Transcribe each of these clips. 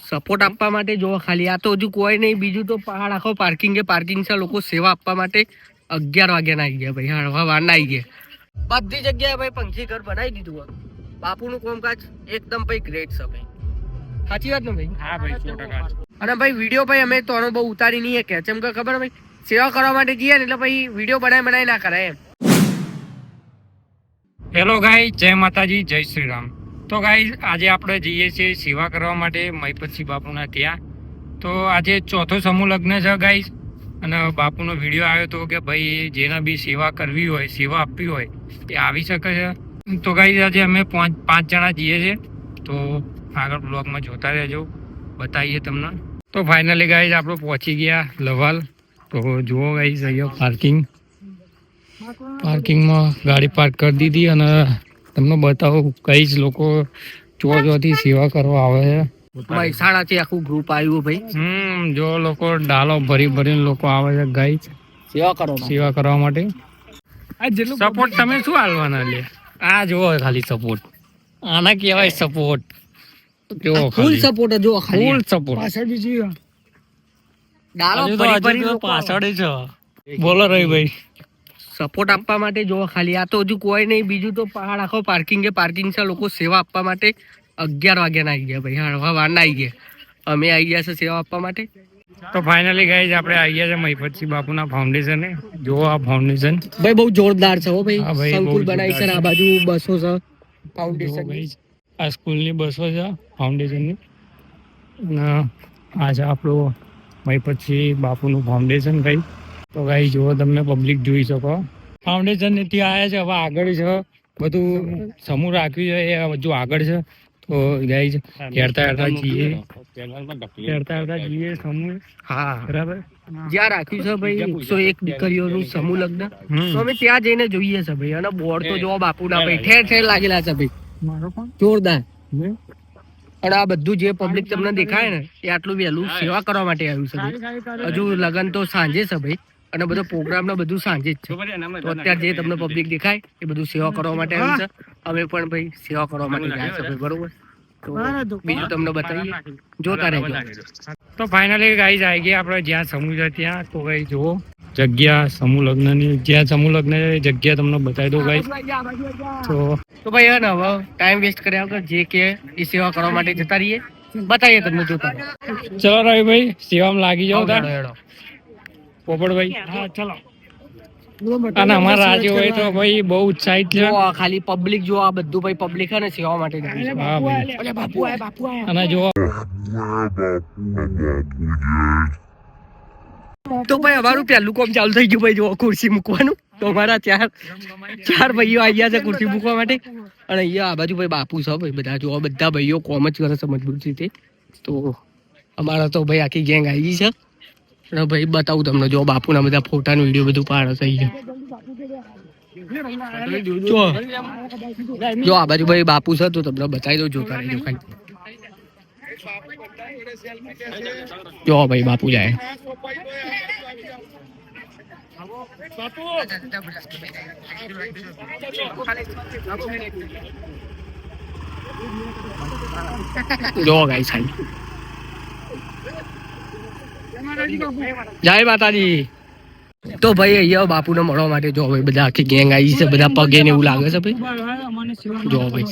Support આપવા માટે જો ખાલી આ તો હજુ કોઈ નહીં, બીજું તો પહાડ આખો પાર્કિંગ છે. લોકો સેવા આપવા માટે 11 વાગ્યાના આવી ગયા ભાઈ, હળવા વારના આવી ગયા. બધી જગ્યાએ ભાઈ પંખી ઘર બનાવી દીધું. બાપુનું કામકાજ એકદમ ભાઈ ગ્રેટ છે ભાઈ. સાચી વાત ને ભાઈ? હા ભાઈ 100%. અને ભાઈ વિડીયો ભાઈ અમે તો બહુ ઉતારી નહીં કે કેમ કે ખબર ભાઈ સેવા કરવા માટે જઈએ ને એટલે ભાઈ વિડીયો બનાવી ના કરાય એમ. હેલો ગાઈ, જય માતાજી, જય શ્રી રામ. તો ગાઈ આજે આપણે જઈએ છીએ સેવા કરવા માટે મહીપતસિંહ બાપુના ત્યાં. તો આજે ચોથો સમૂહ લગ્ન છે ગાઈ, અને બાપુનો વિડીયો આવ્યો હતો કે ભાઈ જેના બી સેવા કરવી હોય, સેવા આપવી હોય એ આવી શકે છે. તો ગાઈ આજે અમે પાંચ જણા જઈએ છીએ. તો આગળ બ્લોગમાં જોતા રહેજો, બતાવીએ તમને. તો ફાઇનલી ગાઈ આપણે પહોંચી ગયા લવાલ. તો જુઓ ગાઈ અહીંયા પાર્કિંગમાં ગાડી પાર્ક કરી દીધી, અને તમને બતાવું કઈ જ લોકો ચોથી સેવા કરવા આવે છે. મહેસાણાથી આખું ગ્રુપ આવ્યું ભાઈ. જો લોકો ડાલો ભરીને લોકો આવે છે ગાઈ સેવા કરવા માટે. સપોર્ટ તમે શું હાલવાના લે? આ જુઓ ખાલી સપોર્ટ, આના કહેવાય સપોર્ટ. જો ફૂલ સપોર્ટ જો ખાલી ફૂલ સપોર્ટ. પાછળ બીજી પાછળ છે. બોલો રવિભાઈ. સપોર્ટ આપવા માટે જો ખાલી આ તો હજુ કોઈ નહીં, બીજું તો પહાડ આખો પાર્કિંગ છે. લોકો સેવા આપવા માટે 11 વાગ્યાના આવી ગયા ભાઈ, હળવા વારના આવી ગયા. અમે આવી ગયા છે સેવા આપવા માટે. તો ફાઇનલી ગાઈઝ આપણે આવી ગયા છે મહીપતસિંહ બાપુના ફાઉન્ડેશન. જો આ ફાઉન્ડેશન ભાઈ બહુ જોરદાર છે હો હા ભાઈ. ભાઈ, સંકુલ બહુ બનાવી છે ને આ બાજુ બસો છે ફાઉન્ડેશન. આ સ્કૂલની બસો છે ફાઉન્ડેશનની, અને આ છે આપણું મહીપતસિંહ બાપુનું ફાઉન્ડેશન ગાઈ. તો ગાઈ જુઓ, તમને પબ્લિક જોઈ શકો. ફાઉન્ડેશન ત્યાં આવ્યા છે, હવે આગળ છે બધું સમૂહ રાખ્યું છે એ હજુ આગળ છે. તો ગાઈ હેરતા જઈએ સમૂહ. હા બરાબર. જ્યાં રાખ્યું છે ભાઈ 101 દીકરીઓનું સમૂહ લગ્ન, તો અમે ત્યાં જઈને જોઈએ છે ભાઈ. અને બોર્ડ તો જો બાપુના ભાઈ ઠેર ઠેર લાગેલા છે ભાઈ, જોરદાર. અને આ બધું જે પબ્લિક તમને દેખાય ને એ આટલું વહેલું સેવા કરવા માટે આવ્યું છે ભાઈ. હજુ લગ્ન તો સાંજે છે ભાઈ, અને બધો પ્રોગ્રામ ને બધું સાંજે જ છે. તો અત્યારે જે તમને પબ્લિક દેખાય એ બધું સેવા કરવા માટે આવ્યું છે. અમે પણ ભાઈ સેવા કરવા માટે ગયા છે ભાઈ, બરોબર. તો બીજું તમને બતાવીએ, જોતા રહેજો. તો ફાઇનલી ગાઈઝ આવી ગયા આપણે જ્યાં સમૂહ છે ત્યાં. તો ગાઈ જુઓ જગ્યા સમૂહ લગ્નની, જ્યાં સમૂહ લગ્ન જગ્યા તમને બતાવી દો ગાઈઝ. તો ભાઈ હવે ટાઈમ વેસ્ટ કર્યા વગર જે કે એ સેવા કરવા માટે જતા રહીએ, બતાવીએ તમને જોતા. ચલો રવિભાઈ, સેવામાં લાગી જાઓ તાર. પોપટભાઈ હા ચલો. અને અમારા રાજ્ય હોય તો ભાઈ બહુ ઉત્સાહિત છે. ખાલી પબ્લિક જો, આ બધું ભાઈ પબ્લિક છે ને સેવા માટે જાય છે. હા ભાઈ. અને જો તો ભાઈ અમારું પહેલું કામ ચાલુ થઈ ગયું ભાઈ. જો ખુરશી મૂકવાનું, તો અમારા ચાર ભાઈઓ આવી ગયા છે ખુરશી મૂકવા માટે. અને અહીંયા આ બાજુ ભાઈ બાપુ છે ભાઈ, બધા જો બધા ભાઈઓ કોમ જ કરે છે મજબૂત રીતે. તો અમારા તો ભાઈ આખી ગેંગ આવી ગઈ છે. અને ભાઈ બતાવું તમને, જો બાપુના બધા ફોટા ને વિડીયો બધું પાડે છે અહીંયા. જો આ બાજુ ભાઈ બાપુ છે, તો તમને બતાવી દઉં, જોતા રહેજો ખાલી. જો ભાઈ બાપુ જાય. જો ગાઈસ ખાલી. જય માતાજી. તો ભાઈ અહીંયા બાપુને મળવા માટે જો ભાઈ બધા આખી ગેંગ આવી છે, બધા પગે ને એવું લાગે છે ભાઈ. જો ભાઈ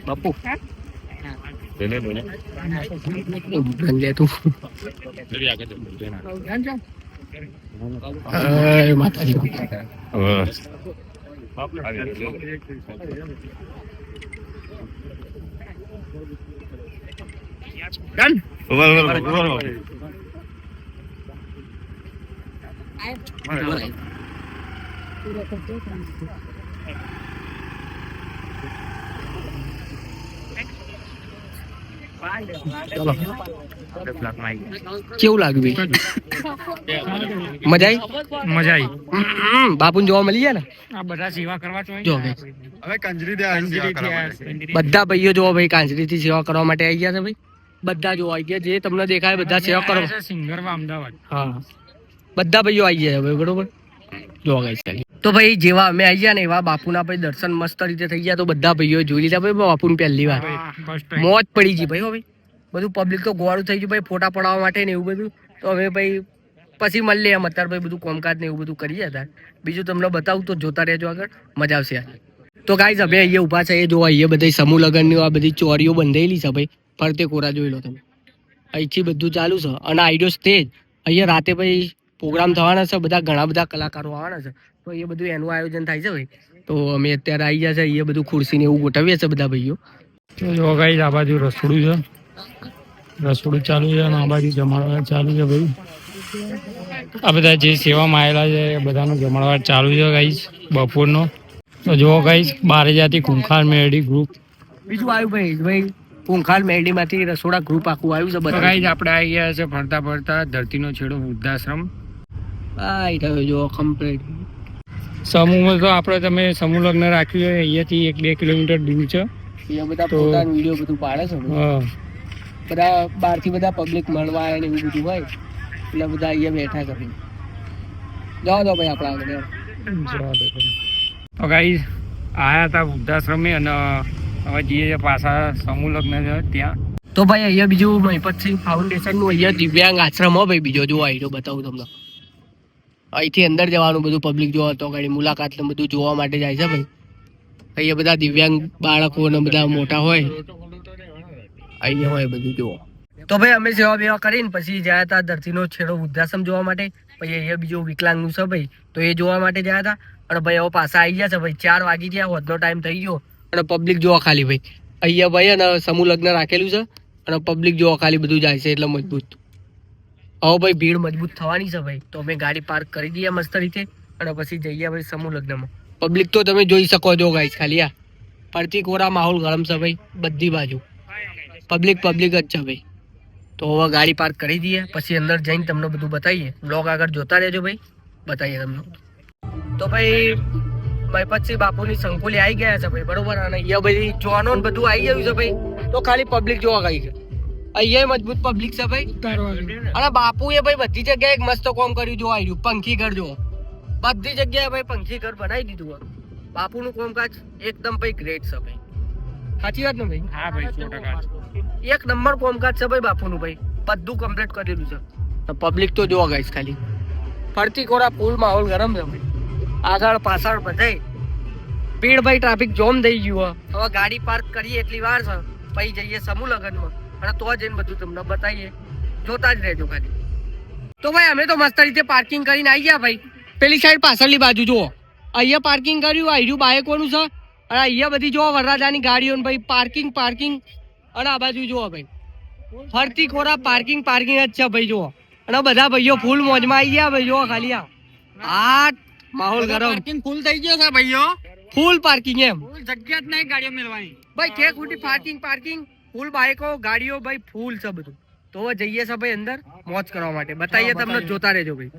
બાપુ લે તું. માતાજી કેવું લાગ્યું? મજા આવી? મજા આવી. બાપુને જોવા મળી ગયા ને? આ બધા સેવા કરવા તો જો આવી ભાઈ. હવે કંજરી બધા ભાઈઓ જોવા ભાઈ કાંજરીથી સેવા કરવા માટે આવી ગયા છે ભાઈ. બધા જોવા આવી ગયા, જે તમને દેખાય બધા સેવા કરો. સિંગરમાં અમદાવાદ. હા, બધા ભાઈઓ આવી ગયા ભાઈ, બરોબર. જોવા ગઈ તો ભાઈ જેવા અમે આવી ગયા ને એવા બાપુના ભાઈ દર્શન મસ્ત રીતે થઈ ગયા. તો બધા ભાઈઓ જોઈ લીધા ભાઈ બાપુની પહેલી વાર. મોજ પડી ગઈ ભાઈ. હવે બધું પબ્લિક તો ગોળું થઈ ગયું ભાઈ ફોટા પડાવવા માટે ને એવું બધું. તો હવે ભાઈ પછી મળીએ એમ અત્યારે ભાઈ બધું કોમકાજ ને એવું બધું કરીએ હતા. બીજું તમને બતાવું તો જોતા રહેજો આગળ, મજા આવશે. તો ગાઈઝ હવે અહીંયા ઊભા છે એ જોવા, અહીંયા બધી સમૂહ લગ્નની આ બધી ચોરીઓ બંધાયેલી છે ભાઈ. ફરતે કોરા જોઈ લો તમે, અહીંથી બધું ચાલુ છે. અને આઈડિયો સ્ટેજ અહીંયા રાતે ભાઈ પ્રોગ્રામ થવાના છે, બધા ઘણા બધા કલાકારો આવવાના છે. તો એ બધું એનું આયોજન થાય છે ભાઈ. તો અમે અત્યારે આવી ગયા છે, અહીંયા બધું ખુરશી ને એવું ગોઠવીએ છે બધા ભાઈઓ. તો જો ગાઈઝ આ બાજુ રસોડું છે, રસોડું ચાલુ છે અને આ બાજુ જમાડવા ચાલુ છે ભાઈ. આ બધા જે સેવામાં આવેલા છે એ બધાનું જમાડવા ચાલુ છે ગાઈઝ બપોરનો. તો જો ગાઈઝ 12 જાતિ ખૂંખાર મેરડી ગ્રુપ બીજું આવ્યું ભાઈ ખૂંખાર મેરડી માંથી રસોડા ગ્રુપ આખું આવ્યું છે બધા. ગાઈઝ આપણે આવી ગયા છે ફરતા ફરતા ધરતીનો છેડો વૃદ્ધાશ્રમ. આવી રહ્યો જો કમ્પ્લીટ સમૂહમાં તો આપણે તમે સમૂહ લગ્ન રાખ્યું છે અહીંયાથી 1-2 કિલોમીટર દૂર છે. અહીંયા બધા પોતાનો વિડીયો બધું પાડે છે. હા, બધા બહારથી બધા પબ્લિક મળવા આવે ને એવું બધું હોય એટલે બધા અહીંયા બેઠા છે. જાઓ દો ભાઈ આપણા આગળ. તો ગાઈઝ આયા હતા વૃદ્ધાશ્રમે અને હવે જઈએ પાછા સમૂહ લગ્ન છે ત્યાં. તો ભાઈ અહીંયા બીજું મહિપતસિંહ ફાઉન્ડેશન નું અહીંયા દિવ્યાંગ આશ્રમ હો ભાઈ બીજો જો આવી બતાવું તમને. અહીંથી અંદર જવાનું બધું પબ્લિક જોવા તો ગાડી મુલાકાત ને બધું જોવા માટે જાય છે ભાઈ. અહીંયા બધા દિવ્યાંગ બાળકો ને બધા મોટા હોય અહીંયા હોય બધું જોવા. તો ભાઈ અમે સેવા બેવા કરીને પછી ગયા હતા ધરતીનો છેડો વૃદ્ધાશ્રમ જોવા માટે. પછી અહીંયા બીજું વિકલાંગનું છે ભાઈ, તો એ જોવા માટે ગયા હતા. અને ભાઈ હવે પાછા આવી ગયા છે ભાઈ, 4 વાગી ગયા, હોદનો ટાઈમ થઈ ગયો. અને પબ્લિક જોવા ખાલી ભાઈ અહીંયા ભાઈ અને સમૂહ લગ્ન રાખેલું છે અને પબ્લિક જોવા ખાલી બધું જાય છે એટલે મજબૂત. હવે ભાઈ ભીડ મજબૂત થવાની છે ભાઈ. તો અમે ગાડી પાર્ક કરી દઈએ મસ્ત રીતે અને પછી જઈએ ભાઈ સમૂહ લગ્નમાં. પબ્લિક તો તમે જોઈ શકો છો ગાઈસ, ખાલી આ ફરતી કોરા માહોલ ગરમ છે ભાઈ, બધી બાજુ પબ્લિક જ છે ભાઈ. તો હવે ગાડી પાર્ક કરી દઈએ પછી અંદર જઈને તમને બધું બતાવીએ. બ્લોગ આગળ જોતા રહેજો ભાઈ, બતાવીએ તમને. તો ભાઈ મહિપતસિંહ બાપુની સંકુલી આવી ગયા છે ભાઈ, બરોબર. અને અહીંયા બધી જોવાનો બધું આવી ગયું છે ભાઈ. તો ખાલી પબ્લિક જોવા ગઈ છે. અહીંયા મજબૂત પબ્લિક છે ભાઈ. અને બાપુએ ભાઈ બધી જગ્યાએ એક મસ્ત કામ કર્યું. જો આવ્યું પંખી ઘર, જો બધી જગ્યાએ ભાઈ પંખી ઘર બનાવી દીધું. બાપુનું કામકાજ એકદમ ભાઈ ગ્રેટ છે ભાઈ. સાચી વાત ને ભાઈ? હા ભાઈ 100%. એક નંબર કામકાજ છે ભાઈ બાપુનું ભાઈ, બધું કમ્પ્લીટ કરેલું છે. તો પબ્લિક તો જોવા ગઈ ખાલી ફરતી કોરા ફૂલ માહોલ ગરમ છે ભાઈ. આગળ પાછળ બધાય ભીડ ભાઈ, ટ્રાફિક જોમ થઈ ગયું. હવે ગાડી પાર્ક કરીએ એટલી વાર છે, પછી જઈએ સમૂહ લગ્નમાં અને તો જઈને બધું તમને બતાવીએ. જોતા જ રહેજો ખાલી. તો ભાઈ અમે તો મસ્ત રીતે પાર્કિંગ કરીને આવી ગયા ભાઈ. પેલી સાઈડ પાછળની બાજુ જુઓ, અહીંયા પાર્કિંગ કર્યું, આવ્યું બાઇકોનું છે. અને અહીંયા બધી જોવો વરરાજાની ગાડીઓ ભાઈ, પાર્કિંગ. અને આ બાજુ જુઓ ભાઈ ફરતી ખોરા પાર્કિંગ જ છે ભાઈ. જુઓ અને બધા ભાઈઓ ફૂલ મોજમાં આવી ગયા ભાઈ. જુઓ ખાલી આ માહોલ ગરમ, પાર્કિંગ ફૂલ થઈ ગયો છે ભાઈઓ. ફૂલ પાર્કિંગ એમ, જગ્યા જ નહીં ગાડીઓ મેળવાની ભાઈ. કે ખોટી પાર્કિંગ ફૂલ, બાઇકો ગાડીઓ ભાઈ ફૂલ છે બધું. તો હવે જઈએ છે ભાઈ અંદર મોજ કરવા માટે, બતાવીએ તમને, જોતા રહેજો ભાઈ.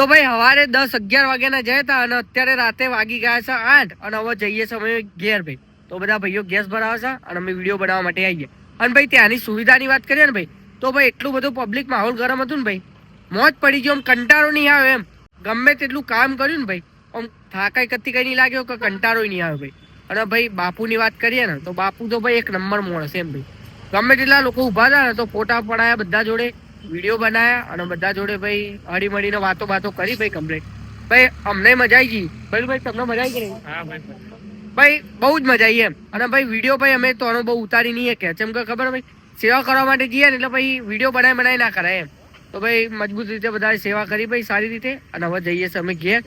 તો ભાઈ સવારે 10-11 વાગ્યાના જયા હતા અને અત્યારે રાતે વાગી ગયા છે 8 અને હવે જઈએ છે અમે ઘેર ભાઈ. તો બધા ભાઈઓ ગેસ ભરાવે છે અને અમે વિડીયો બનાવવા માટે આવીએ. અને ભાઈ ત્યાંની સુવિધાની વાત કરીએ ને ભાઈ, તો ભાઈ એટલું બધું પબ્લિક માહોલ ગરમ હતું ને ભાઈ, મોજ પડી ગયો. આમ કંટાળો નહીં આવે એમ. ગમે તેટલું કામ કર્યું ને ભાઈ, આમ થાકાઈ કતી કઈ નહીં લાગ્યો કે કંટાળો નહીં આવે ભાઈ. અને ભાઈ બાપુની વાત કરીએ ને તો બાપુ તો ભાઈ એક નંબર માણસ એમ ભાઈ. ગમે તેટલા લોકો ઉભા હતા ને તો ફોટા પડાયા બધા જોડે, વિડીયો બનાયા અને બધા જોડે ભાઈ હળી મળીને વાતો કરી ભાઈ કમ્પ્લીટ. ભાઈ અમને મજા આવી ગઈ ભાઈ. તમને મજા આવી ગઈ? હા ભાઈ, ભાઈ બહુ જ મજા આવી એમ. અને ભાઈ વિડીયો ભાઈ અમે તો બહુ ઉતારી નહીં કે જેમ કે ખબર ભાઈ સેવા કરવા માટે જઈએ ને એટલે ભાઈ વિડીયો બનાવી ના કરાય એમ. તો ભાઈ મજબૂત રીતે બધા સેવા કરી ભાઈ સારી રીતે. અને હવે જઈએ છીએ અમે ઘેર.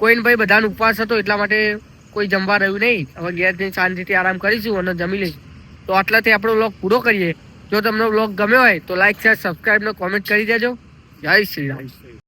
કોઈને ભાઈ બધાનો ઉપવાસ હતો એટલા માટે કોઈ જમવા રહ્યું નહીં. હવે ઘેર જઈને શાંતિથી આરામ કરીશું અને જમી લઈશું. તો આટલાથી આપણો વ્લોગ પૂરો કરીએ. જો તમને વ્લોગ ગમ્યો હોય તો લાઈક શેર સબસ્ક્રાઈબ ને કોમેન્ટ કરી દેજો. જય શ્રી રામ.